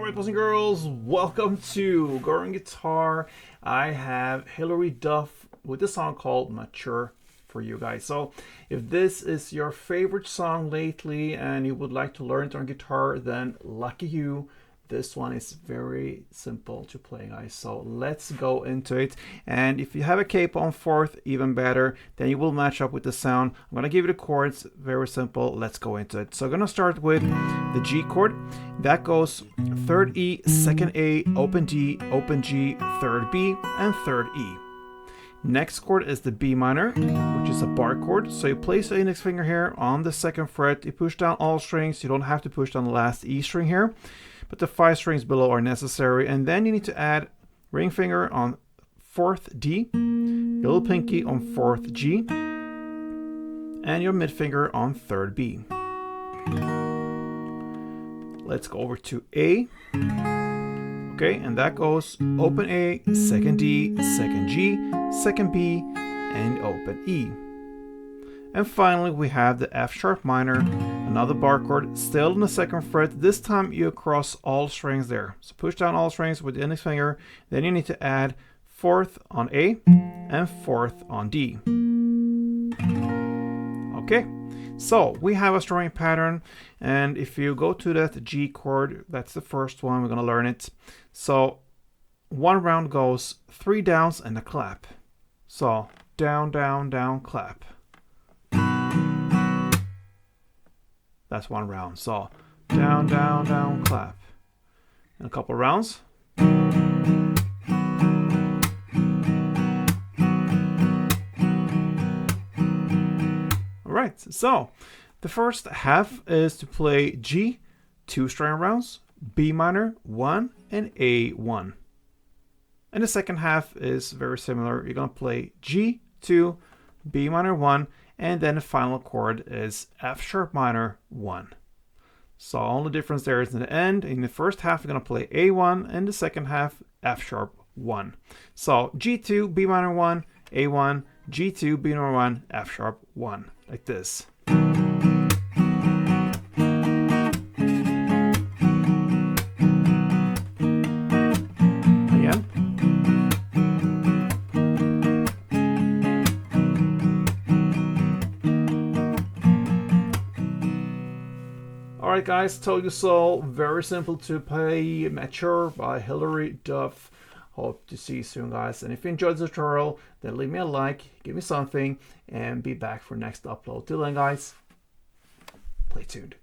Alright, boys and girls, welcome to Going Guitar. I have Hilary Duff with a song called Mature for you guys. So if this is your favorite song lately and you would like to learn on guitar, then lucky you. This one is very simple to play, guys. So let's go into it. And if you have a capo on fourth, even better, then you will match up with the sound. I'm gonna give you the chords, very simple. Let's go into it. So I'm gonna start with the G chord. That goes third E, second A, open D, open G, third B, and third E. Next chord is the B minor, which is a bar chord. So you place the index finger here on the second fret. You push down all strings. You don't have to push down the last E string here, but the 5 strings below are necessary. And then you need to add ring finger on fourth D, your little pinky on fourth G, and your mid finger on third B. Let's go over to A. Okay, and that goes open A, second D, second G, second B, and open E. And finally we have the F sharp minor, another bar chord, still in the second fret. This time you cross all strings there. So push down all strings with the index finger. Then you need to add fourth on A and fourth on D. Okay, so we have a strumming pattern, and if you go to that G chord, that's the first one, we're gonna learn it. So one round goes 3 downs and a clap. So down, down, down, clap. That's one round. So down, down, down, clap. And a couple rounds. Alright, so the first half is to play G, 2 string rounds, B minor, 1, and A, 1. And the second half is very similar. You're going to play G, 2, B minor, 1, and then the final chord is F sharp minor, 1. So all the difference there is in the end. In the first half, you're going to play A1, and the second half, F sharp 1. So G2, B minor 1, A1, G2, B minor 1, F sharp 1. Like this. Again. Alright guys, told you so. Very simple to play. Mature by Hilary Duff. Hope to see you soon, guys. And if you enjoyed the tutorial, then leave me a like, give me something, and be back for next upload. Till then, guys, play tuned.